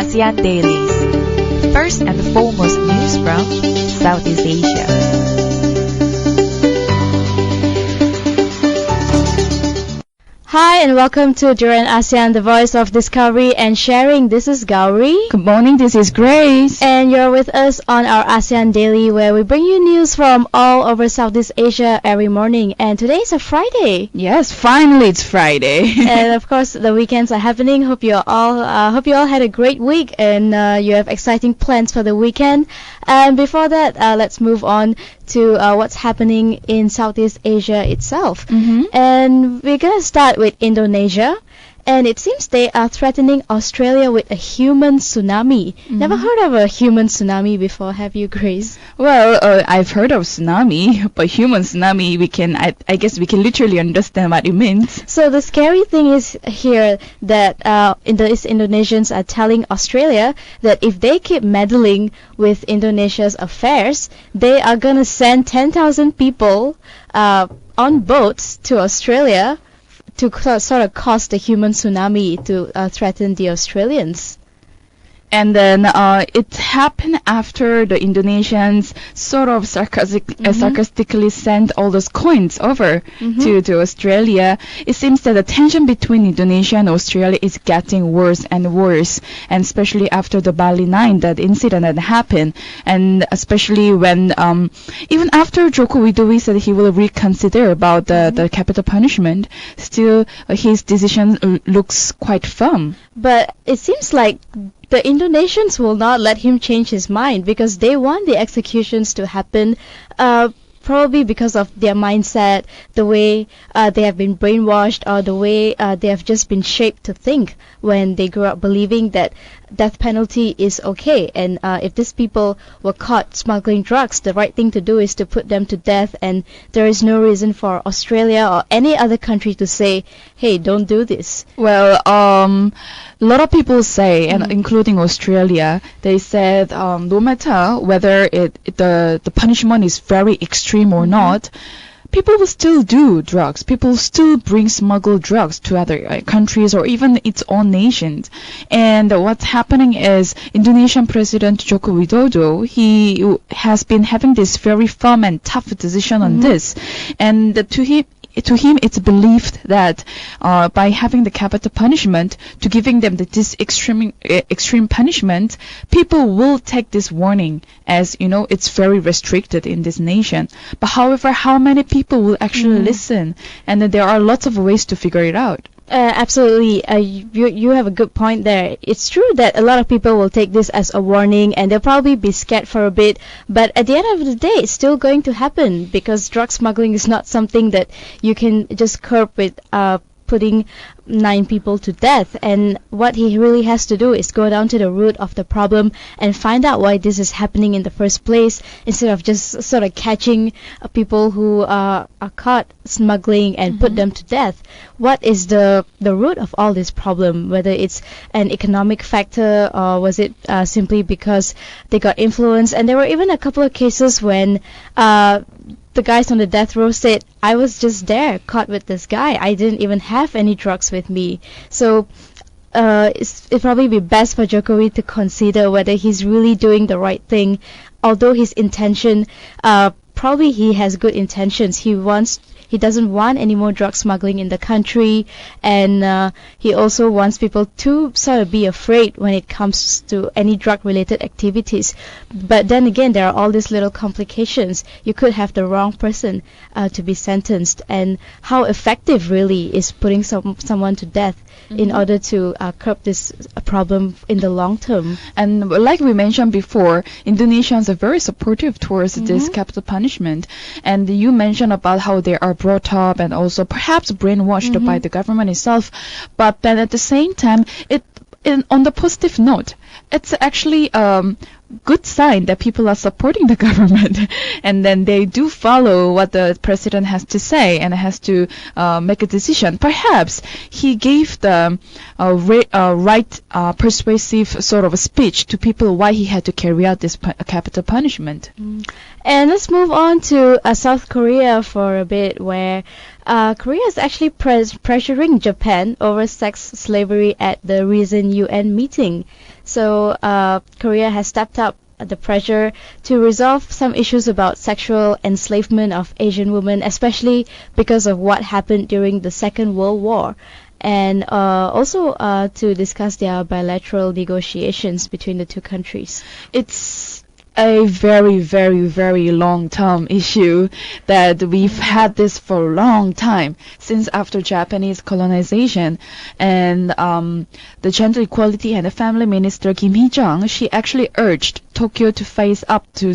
ASEAN Dailies. First and foremost news from Southeast Asia. Hi and welcome to Duran ASEAN, the voice of discovery and sharing. This is Gowri. Good morning, this is Grace. And you're with us on our ASEAN Daily, where we bring you news from all over Southeast Asia every morning. And today is a Friday. Yes, finally it's Friday. And of course the weekends are happening. Hope you all had a great week and you have exciting plans for the weekend. And before that, let's move on to what's happening in Southeast Asia itself. And we're gonna start with Indonesia. And it seems they are threatening Australia with a human tsunami. Never heard of a human tsunami before, have you, Grace? Well, I've heard of tsunami, but human tsunami, I guess we can literally understand what it means. So the scary thing is here that Indonesians are telling Australia that if they keep meddling with Indonesia's affairs, they are going to send 10,000 people on boats to Australia to sort of cause the human tsunami to threaten the Australians. And then it happened after the Indonesians sort of sarcastically sent all those coins over to Australia. It seems that the tension between Indonesia and Australia is getting worse and worse, and especially after the Bali 9, that incident that happened, and especially when even after Joko Widodo said he will reconsider about the capital punishment, still his decision looks quite firm. But it seems like the Indonesians will not let him change his mind because they want the executions to happen, probably because of their mindset, the way they have been brainwashed, or the way they have just been shaped to think when they grew up believing that death penalty is okay. And if these people were caught smuggling drugs, the right thing to do is to put them to death, and there is no reason for Australia or any other country to say, hey, don't do this. Well, a lot of people say, and including Australia, they said no matter whether the punishment is very extreme or not, people will still do drugs. People still bring smuggled drugs to other countries or even its own nations. And what's happening is Indonesian President Joko Widodo, he has been having this very firm and tough decision on this. And to him, it's believed that by having the capital punishment, to giving them this extreme punishment, people will take this warning as, it's very restricted in this nation. But however, how many people will actually listen? And there are lots of ways to figure it out. Absolutely. You have a good point there. It's true that a lot of people will take this as a warning and they'll probably be scared for a bit, but at the end of the day, it's still going to happen because drug smuggling is not something that you can just curb with putting 9 people to death. And what he really has to do is go down to the root of the problem and find out why this is happening in the first place, instead of just sort of catching people who are caught smuggling and put them to death. What is the root of all this problem? Whether it's an economic factor or was it simply because they got influenced? And there were even a couple of cases when the guys on the death row said, I was just there, caught with this guy. I didn't even have any drugs with me. So it'd probably be best for Jokowi to consider whether he's really doing the right thing. Although his intention, probably he has good intentions. He doesn't want any more drug smuggling in the country, and he also wants people to sort of be afraid when it comes to any drug-related activities. But then again, there are all these little complications. You could have the wrong person to be sentenced, and how effective really is putting someone to death in order to curb this problem in the long term. And like we mentioned before, Indonesians are very supportive towards this capital punishment. And you mentioned about how they are brought up and also perhaps brainwashed by the government itself. But then at the same time, on the positive note, it's actually good sign that people are supporting the government, and then they do follow what the president has to say and has to make a decision. Perhaps he gave the right persuasive sort of a speech to people why he had to carry out this capital punishment. And let's move on to South Korea for a bit, where Korea is actually pressuring Japan over sex slavery at the recent UN meeting. So Korea has stepped up the pressure to resolve some issues about sexual enslavement of Asian women, especially because of what happened during the Second World War, and also to discuss their bilateral negotiations between the two countries. It's a very, very, very long-term issue that we've had this for a long time, since after Japanese colonization. And the Gender Equality and the Family Minister Kim Hee-jung, she actually urged Tokyo to face up to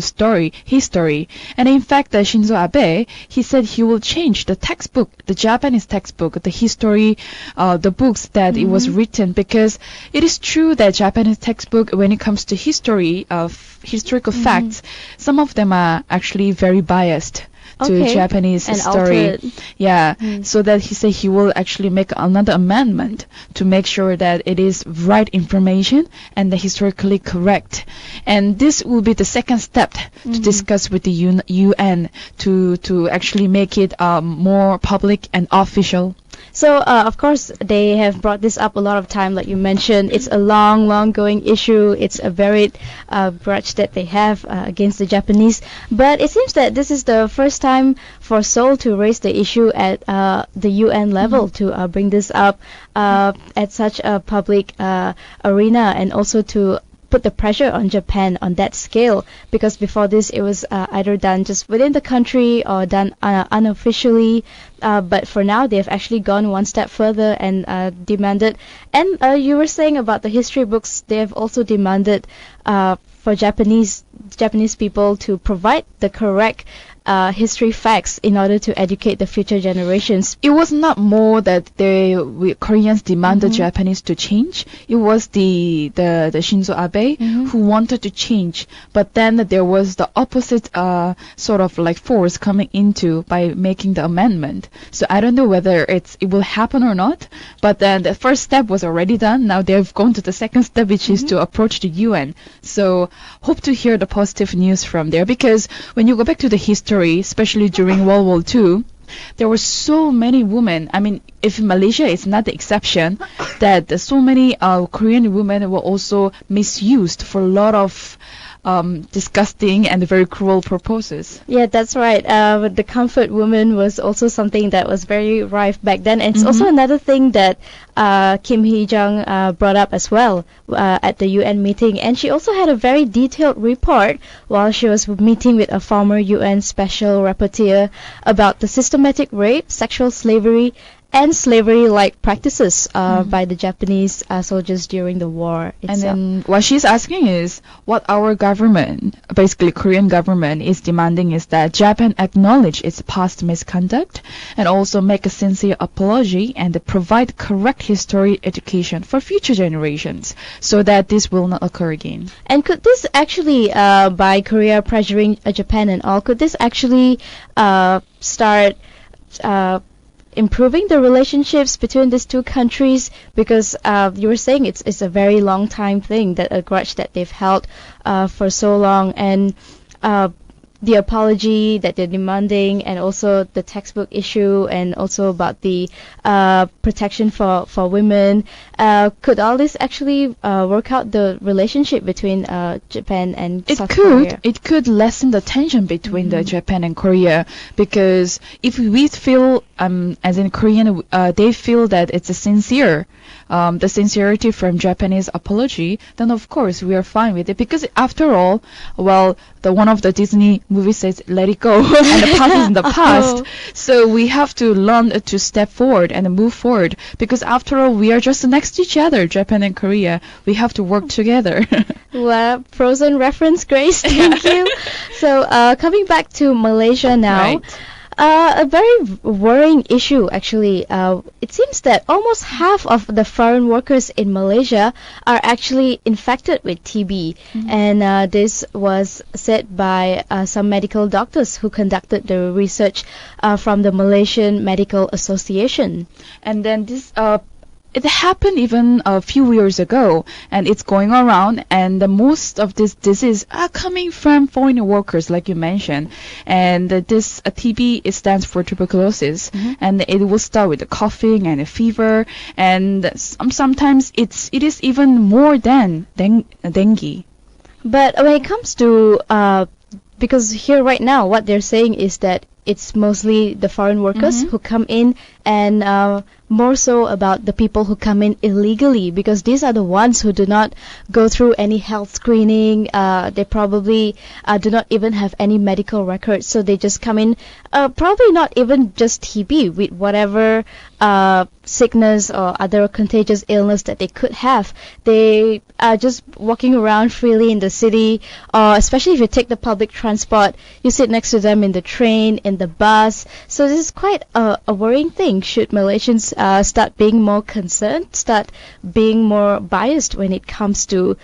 history. And in fact, Shinzo Abe, he said he will change the textbook, the Japanese textbook, the history, the books that it was written, because it is true that Japanese textbook, when it comes to history of historical facts, some of them are actually very biased to Japanese and story. altered. Yeah, so that he said he will actually make another amendment to make sure that it is right information and the historically correct. And this will be the second step to discuss with the UN to actually make it more public and official. So, of course, they have brought this up a lot of time, like you mentioned. It's a long going issue. It's a very grudge that they have against the Japanese. But it seems that this is the first time for Seoul to raise the issue at the UN level, to bring this up at such a public arena, and also to put the pressure on Japan on that scale, because before this it was either done just within the country or done unofficially, but for now they've actually gone one step further and demanded, and you were saying about the history books, they have also demanded for Japanese people to provide the correct history facts in order to educate the future generations. It was not more that Koreans demanded Japanese to change. It was the Shinzo Abe who wanted to change, but then there was the opposite sort of like force coming into by making the amendment. So I don't know whether it will happen or not, but then the first step was already done. Now they've gone to the second step, which is to approach the UN. So hope to hear the positive news from there, because when you go back to the history, especially during World War II, there were so many women. I mean, if Malaysia is not the exception, that so many Korean women were also misused for a lot of disgusting and very cruel purposes. Yeah, that's right. The comfort woman was also something that was very rife back then. And it's also another thing that Kim Hee-jung brought up as well at the UN meeting. And she also had a very detailed report while she was meeting with a former UN special rapporteur about the systematic rape, sexual slavery, and slavery-like practices by the Japanese soldiers during the war itself. And then what she's asking is, what our government, basically Korean government, is demanding is that Japan acknowledge its past misconduct and also make a sincere apology and provide correct history education for future generations so that this will not occur again. And could this actually, by Korea pressuring Japan and all, could this actually start improving the relationships between these two countries? Because you were saying it's a very long time thing, that a grudge that they've held for so long, and the apology that they're demanding, and also the textbook issue, and also about the protection for women. Could all this actually work out the relationship between Japan and South Korea? It could lessen the tension between the Japan and Korea, because if we feel, as in Korean, they feel that it's a sincere, the sincerity from Japanese apology, then of course we are fine with it, because after all, well, one of the Disney movies says let it go, and the past is in the past. So we have to learn to step forward and move forward, because after all we are just next to each other, Japan and Korea. We have to work together. Well, Frozen reference, Grace. Thank you. So coming back to Malaysia now. Right. A very worrying issue, actually. It seems that almost half of the foreign workers in Malaysia are actually infected with TB. And this was said by some medical doctors who conducted the research from the Malaysian Medical Association. And then this it happened even a few years ago, and it's going around, and most of this disease are coming from foreign workers, like you mentioned. And this TB, it stands for tuberculosis, and it will start with the coughing and a fever, and sometimes it is even more than dengue. But when it comes to because here right now what they're saying is that it's mostly the foreign workers who come in, and more so about the people who come in illegally, because these are the ones who do not go through any health screening. They probably do not even have any medical records, so they just come in, probably not even just TB, with whatever sickness or other contagious illness that they could have. They are just walking around freely in the city, especially if you take the public transport, you sit next to them in the train, in the bus. So this is quite a worrying thing. Should Malaysians start being more concerned, start being more biased when it comes to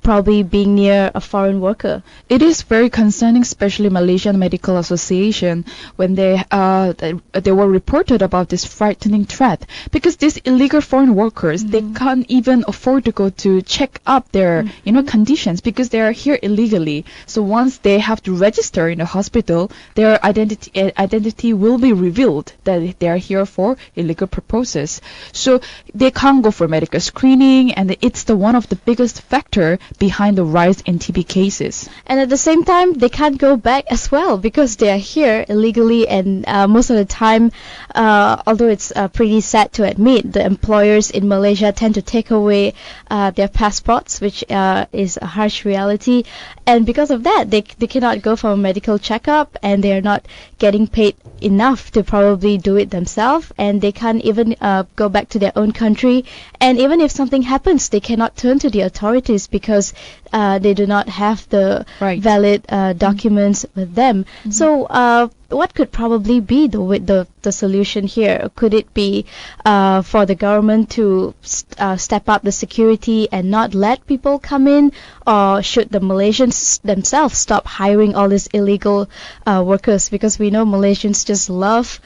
probably being near a foreign worker? It is very concerning, especially Malaysian Medical Association, when they were reported about this frightening threat, because these illegal foreign workers, they can't even afford to go to check up their conditions, because they are here illegally. So once they have to register in the hospital, their identity will be revealed that they are here for illegal purposes. So they can't go for medical screening, and it's the one of the biggest factor behind the rise in TB cases. And at the same time, they can't go back as well, because they are here illegally, and most of the time, although it's pretty sad to admit, the employers in Malaysia tend to take away their passports, which is a harsh reality. And because of that, they cannot go for a medical checkup, and they are not getting paid enough to probably do it themselves, and they can't even go back to their own country. And even if something happens, they cannot turn to the authorities, because they do not have the valid documents with them. So what could probably be the solution here? Could it be for the government to step up the security and not let people come in, or should the Malaysians themselves stop hiring all these illegal workers? Because we know Malaysians just love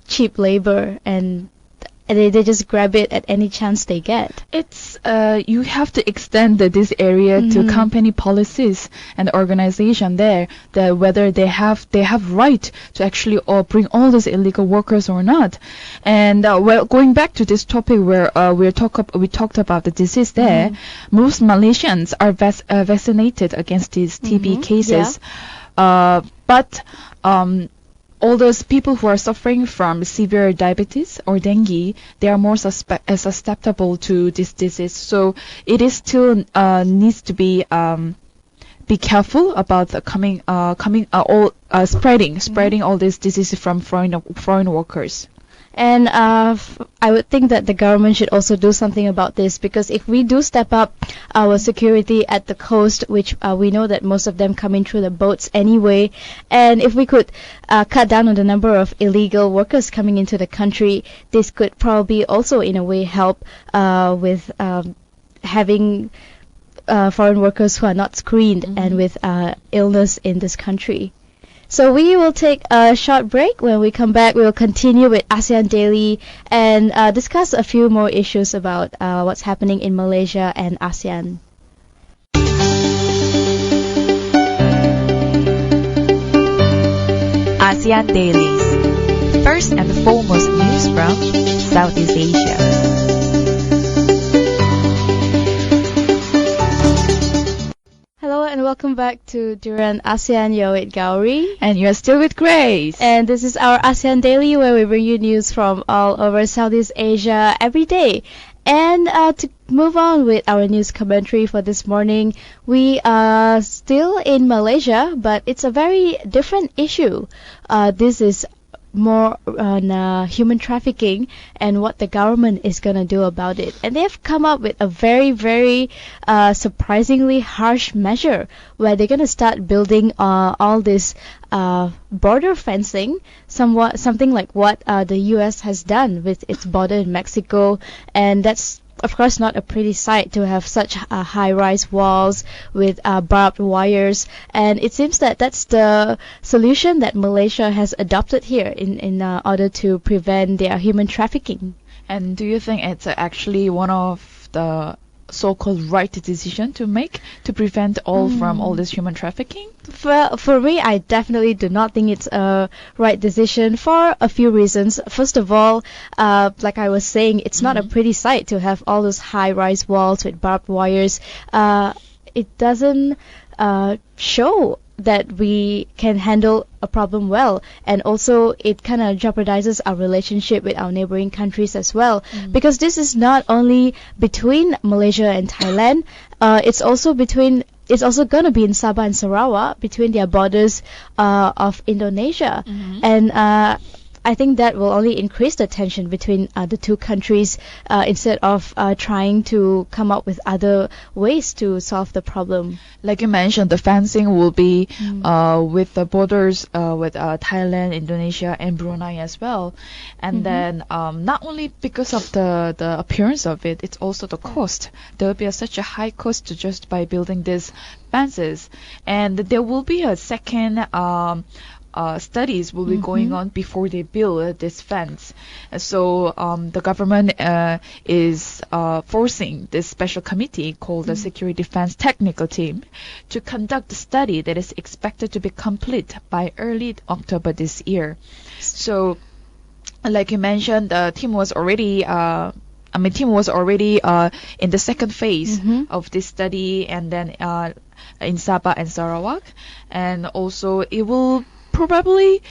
cheap labor, and they just grab it at any chance they get. It's you have to extend this area to company policies and organization there, that whether they have right to actually bring all these illegal workers or not. And well, going back to this topic where we talked about the disease there, most Malaysians are vaccinated against these TB cases, but all those people who are suffering from severe diabetes or dengue, they are more susceptible to this disease. So it is still needs to be careful about spreading all this disease from foreign workers. And I would think that the government should also do something about this, because if we do step up our security at the coast, which we know that most of them come in through the boats anyway, and if we could cut down on the number of illegal workers coming into the country, this could probably also in a way help with having foreign workers who are not screened and with illness in this country. So we will take a short break. When we come back, we will continue with ASEAN Daily and discuss a few more issues about what's happening in Malaysia and ASEAN. ASEAN Dailies. First and foremost news from Southeast Asia. Hello and welcome back to Duran ASEAN. You're with Gowri. And you're still with Grace. And this is our ASEAN Daily, where we bring you news from all over Southeast Asia every day. And to move on with our news commentary for this morning, we are still in Malaysia, but it's a very different issue. This is more on human trafficking and what the government is going to do about it. And they've come up with a very, very surprisingly harsh measure where they're going to start building all this border fencing, something like what the US has done with its border in Mexico. And that's of course not a pretty sight to have such high-rise walls with barbed wires, and it seems that that's the solution that Malaysia has adopted here in order to prevent their human trafficking. And do you think it's actually one of the so-called right decision to make to prevent from all this human trafficking? For me, I definitely do not think it's a right decision for a few reasons. First of all, like I was saying, it's not a pretty sight to have all those high-rise walls with barbed wires. It doesn't show that we can handle a problem well, and also it kind of jeopardizes our relationship with our neighboring countries as well, because this is not only between Malaysia and Thailand, it's also going to be in Sabah and Sarawak, between their borders of Indonesia. And I think that will only increase the tension between the two countries, instead of trying to come up with other ways to solve the problem. Like you mentioned, the fencing will be with the borders with Thailand, Indonesia, and Brunei as well. And then not only because of the appearance of it, it's also the cost. There will be such a high cost to just by building these fences. And there will be a second studies will be going on before they build this fence. So the government is forcing this special committee called the Security Defense Technical Team to conduct a study that is expected to be complete by early October this year. So, like you mentioned, the team was already in the second phase of this study, and then in Sabah and Sarawak, and also it will probably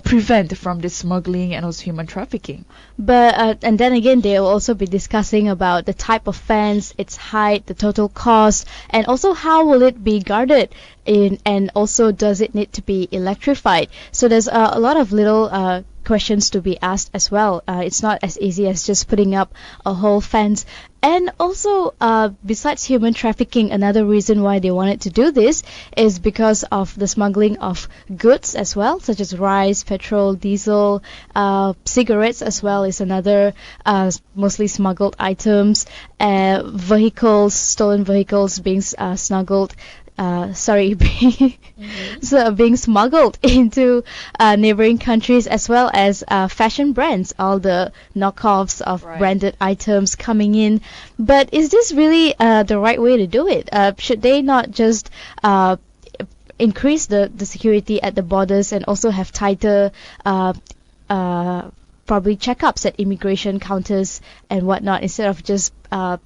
prevent from this smuggling and also human trafficking. But and then again, they will also be discussing about the type of fence, its height, the total cost, and also how will it be guarded, and also does it need to be electrified. So there's a lot of little questions to be asked as well. It's not as easy as just putting up a whole fence. And also, besides human trafficking, another reason why they wanted to do this is because of the smuggling of goods as well, such as rice, petrol, diesel, cigarettes as well is another mostly smuggled items, vehicles, stolen vehicles being smuggled being smuggled into neighboring countries, as well as fashion brands, all the knockoffs of branded items coming in. But is this really the right way to do it? Should they not just increase the security at the borders and also have tighter probably checkups at immigration counters and whatnot, instead of just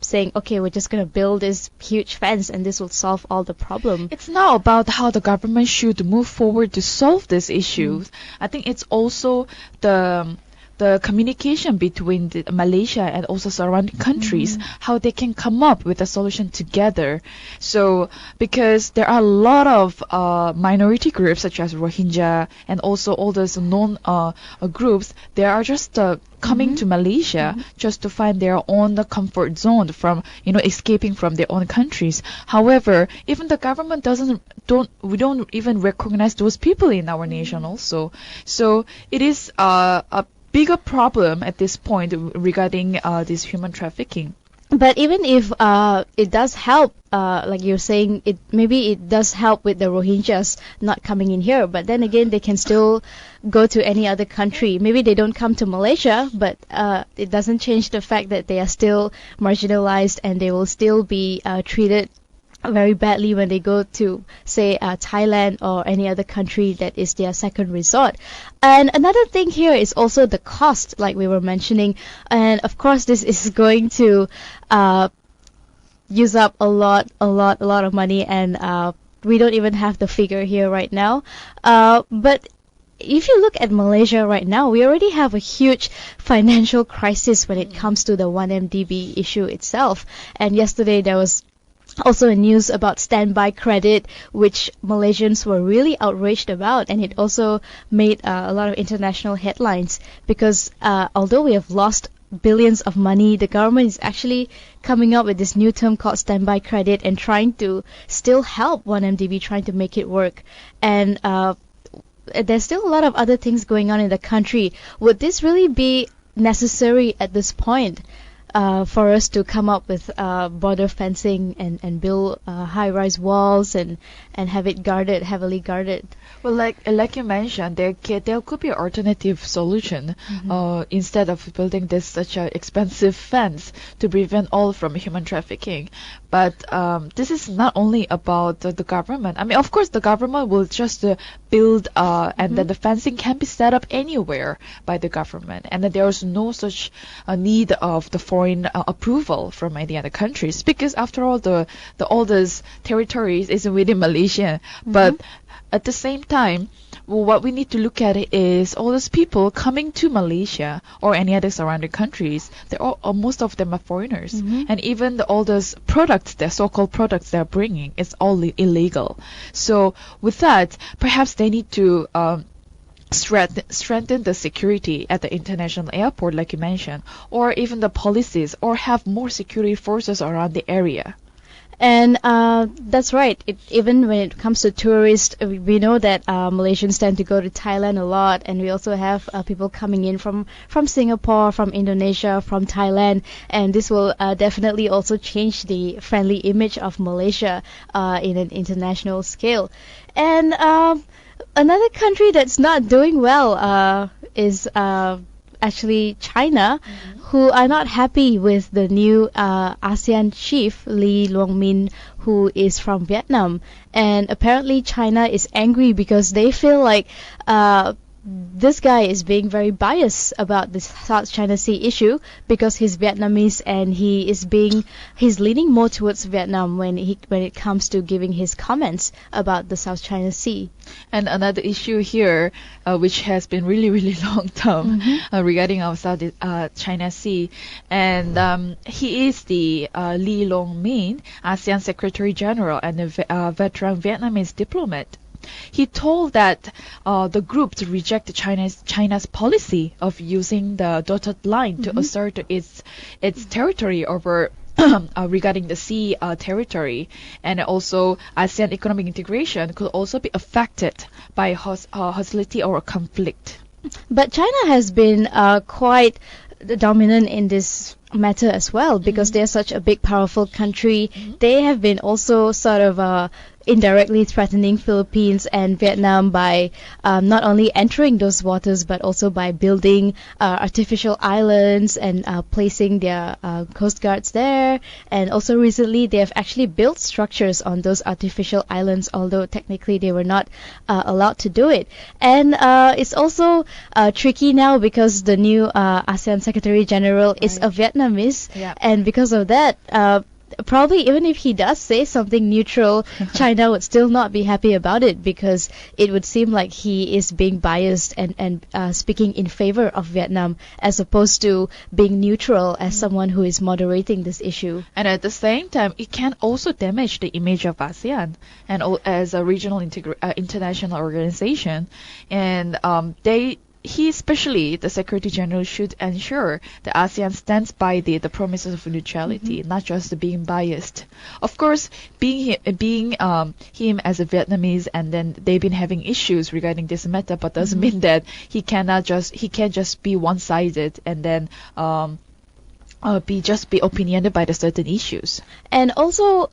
saying, okay, we're just going to build this huge fence and this will solve all the problem? It's not about how the government should move forward to solve this issue. I think it's also the communication between Malaysia and also surrounding countries, how they can come up with a solution together. So, because there are a lot of minority groups such as Rohingya and also all those known groups, they are just coming to Malaysia just to find their own comfort zone from, escaping from their own countries. However, even the government we don't even recognize those people in our nation also. So it is a bigger problem at this point regarding this human trafficking. But even if it does help, like you're saying, maybe it does help with the Rohingyas not coming in here, but then again, they can still go to any other country. Maybe they don't come to Malaysia, but it doesn't change the fact that they are still marginalized and they will still be treated very badly when they go to, say, Thailand or any other country that is their second resort. And another thing here is also the cost, like we were mentioning. And of course, this is going to use up a lot of money, and we don't even have the figure here right now. But if you look at Malaysia right now, we already have a huge financial crisis when it comes to the 1MDB issue itself. And yesterday there was also a news about standby credit, which Malaysians were really outraged about, and it also made a lot of international headlines, because although we have lost billions of money, the government is actually coming up with this new term called standby credit and trying to still help 1MDB, trying to make it work. And there's still a lot of other things going on in the country. Would this really be necessary at this point? for us to come up with border fencing and build high-rise walls and have it guarded, heavily guarded. Well, like you mentioned, there could be an alternative solution instead of building this such an expensive fence to prevent all from human trafficking. But this is not only about the government. I mean, of course, the government will just build and then the fencing can be set up anywhere by the government, and that there is no such need of the foreign approval from any other countries, because after all, the oldest territories is within Malaysia. But at the same time, what we need to look at is all those people coming to Malaysia or any other surrounding countries. Most of them are foreigners, and even all those products, the so-called products they're bringing, is all illegal. So with that, perhaps they need to strengthen the security at the international airport, like you mentioned, or even the policies, or have more security forces around the area. And that's right. Even when it comes to tourists, we know that Malaysians tend to go to Thailand a lot, and we also have people coming in from Singapore, from Indonesia, from Thailand, and this will definitely also change the friendly image of Malaysia in an international scale. And another country that's not doing well is actually China, who are not happy with the new ASEAN chief, Lee Luong Min, who is from Vietnam. And apparently China is angry because they feel like this guy is being very biased about the South China Sea issue because he's Vietnamese, and he's leaning more towards Vietnam when it comes to giving his comments about the South China Sea. And another issue here, which has been really, really long term, regarding our South China Sea, and he is the Lee Luong Min, ASEAN Secretary General and a veteran Vietnamese diplomat. He told that the group to reject China's policy of using the dotted line to assert its territory over regarding the sea territory, and also ASEAN economic integration could also be affected by hostility or conflict. But China has been quite dominant in this matter as well, because they're such a big, powerful country. They have been also sort of indirectly threatening Philippines and Vietnam by not only entering those waters, but also by building artificial islands and placing their coast guards there. And also recently they have actually built structures on those artificial islands, although technically they were not allowed to do it. And it's also tricky now because the new ASEAN Secretary General is a Vietnamese, and because of that, probably even if he does say something neutral, China would still not be happy about it, because it would seem like he is being biased and speaking in favor of Vietnam as opposed to being neutral as someone who is moderating this issue. And at the same time, it can also damage the image of ASEAN and as a regional international organization. And he, especially the Secretary General, should ensure the ASEAN stands by the promises of neutrality, not just being biased. Of course, being him as a Vietnamese, and then they've been having issues regarding this matter, but doesn't mean that he can't just be one-sided and then be opinionated by the certain issues. And also,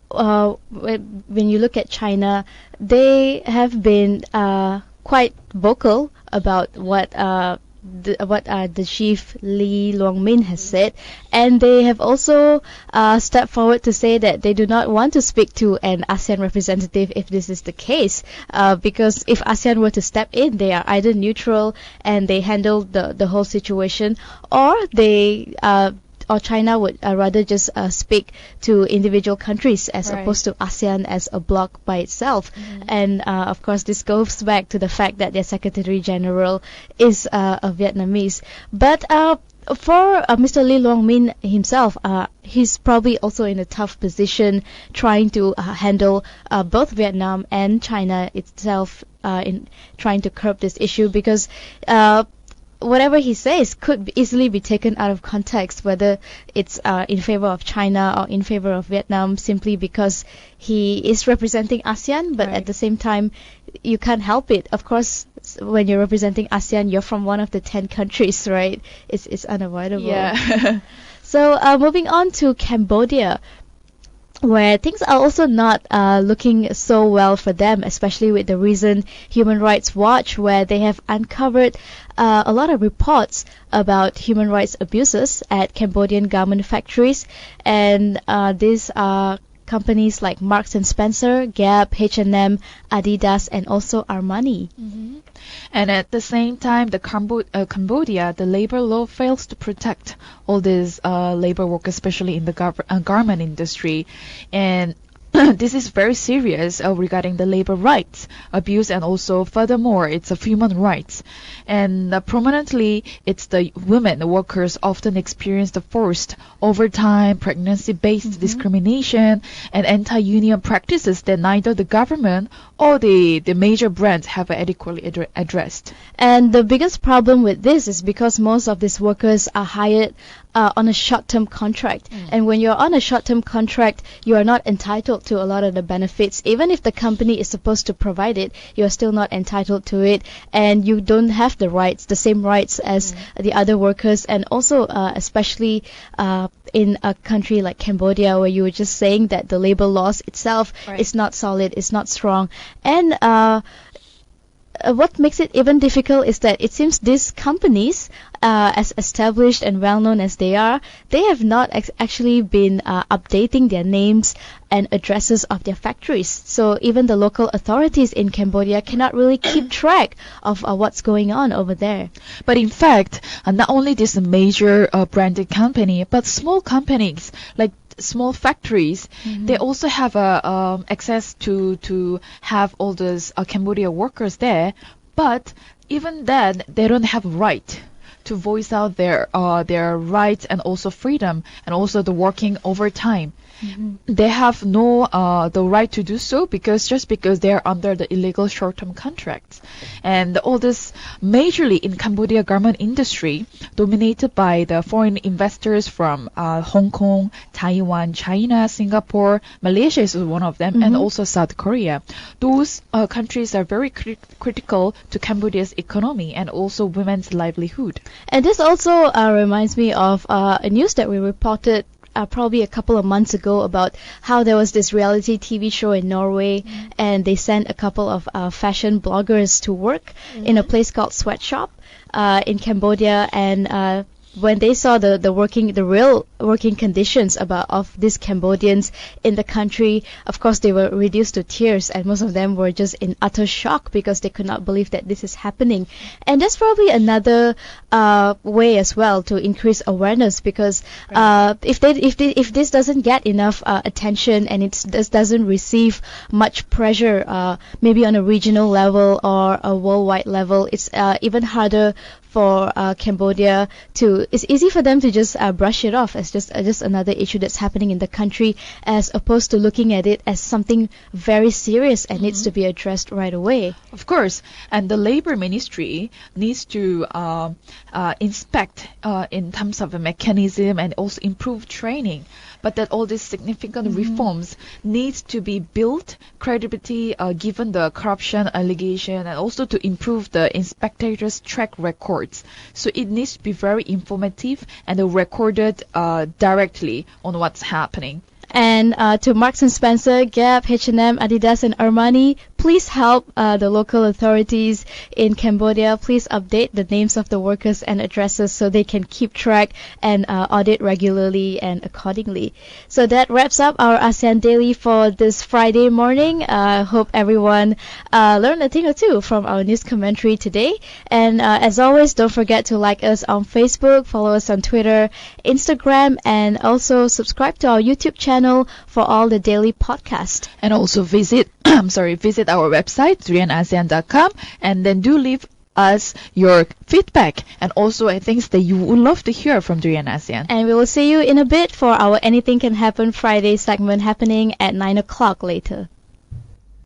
when you look at China, they have been quite vocal about what the chief Lee Luong Min has said, and they have also stepped forward to say that they do not want to speak to an ASEAN representative if this is the case, because if ASEAN were to step in, they are either neutral and they handle the whole situation, or China would rather just speak to individual countries as opposed to ASEAN as a bloc by itself. And of course, this goes back to the fact that their Secretary General is a Vietnamese. But for Mr. Lee Luong Min himself, he's probably also in a tough position trying to handle both Vietnam and China itself in trying to curb this issue, because whatever he says could easily be taken out of context, whether it's in favor of China or in favor of Vietnam, simply because he is representing ASEAN. But at the same time, you can't help it. Of course, when you're representing ASEAN, you're from one of the 10 countries, right? It's unavoidable. Yeah. So moving on to Cambodia, where things are also not looking so well for them, especially with the recent Human Rights Watch, where they have uncovered a lot of reports about human rights abuses at Cambodian garment factories, and these are companies like Marks and Spencer, Gap, H&M, Adidas, and also Armani. And at the same time, Cambodia, the labor law fails to protect all these labor workers, especially in the garment industry. And this is very serious regarding the labor rights abuse, and also furthermore, it's of human rights. And prominently, it's the women, the workers often experience the forced overtime, pregnancy-based discrimination, and anti-union practices that neither the government or the major brands have adequately addressed. And the biggest problem with this is because most of these workers are hired on a short-term contract. And when you're on a short-term contract, you are not entitled to a lot of the benefits. Even if the company is supposed to provide it, you're still not entitled to it, and you don't have the rights, the same rights as the other workers. And also, especially in a country like Cambodia, where you were just saying that the labor laws itself is not solid, is not strong. And what makes it even difficult is that it seems these companies, as established and well known as they are, they have not actually been updating their names and addresses of their factories. So even the local authorities in Cambodia cannot really keep track of what's going on over there. But in fact, not only this major branded company, but small companies like small factories, they also have access to have all those Cambodia workers there. But even then, they don't have right to voice out their rights and also freedom, and also the working overtime. They have no the right to do so because they're under the illegal short-term contracts. And all this majorly in Cambodia garment industry dominated by the foreign investors from Hong Kong, Taiwan, China, Singapore, Malaysia is one of them, and also South Korea. Those countries are very critical to Cambodia's economy and also women's livelihood. And this also reminds me of a news that we reported probably a couple of months ago about how there was this reality TV show in Norway, and they sent a couple of fashion bloggers to work in a place called Sweatshop in Cambodia, and when they saw the real working conditions of these Cambodians in the country, of course they were reduced to tears, and most of them were just in utter shock because they could not believe that this is happening. And that's probably another way as well to increase awareness, because if this doesn't get enough attention, and it doesn't receive much pressure, maybe on a regional level or a worldwide level, it's even harder for Cambodia to. It's easy for them to just brush it off as just another issue that's happening in the country, as opposed to looking at it as something very serious and needs to be addressed right away. Of course, and the Labor Ministry needs to inspect in terms of a mechanism and also improve training. But that all these significant reforms needs to be built credibility given the corruption allegation, and also to improve the inspectors' track records. So it needs to be very informative and recorded directly on what's happening. And to Marks and Spencer, Gap, H&M, Adidas, and Armani, please help the local authorities in Cambodia. Please update the names of the workers and addresses so they can keep track and audit regularly and accordingly. So that wraps up our ASEAN Daily for this Friday morning. Hope everyone learned a thing or two from our news commentary today. And as always, don't forget to like us on Facebook, follow us on Twitter, Instagram, and also subscribe to our YouTube channel for all the daily podcasts. And also visit our website 3anasean.com, and then do leave us your feedback and also things that you would love to hear from 3ASEAN. And we will see you in a bit for our Anything Can Happen Friday segment happening at 9 o'clock later.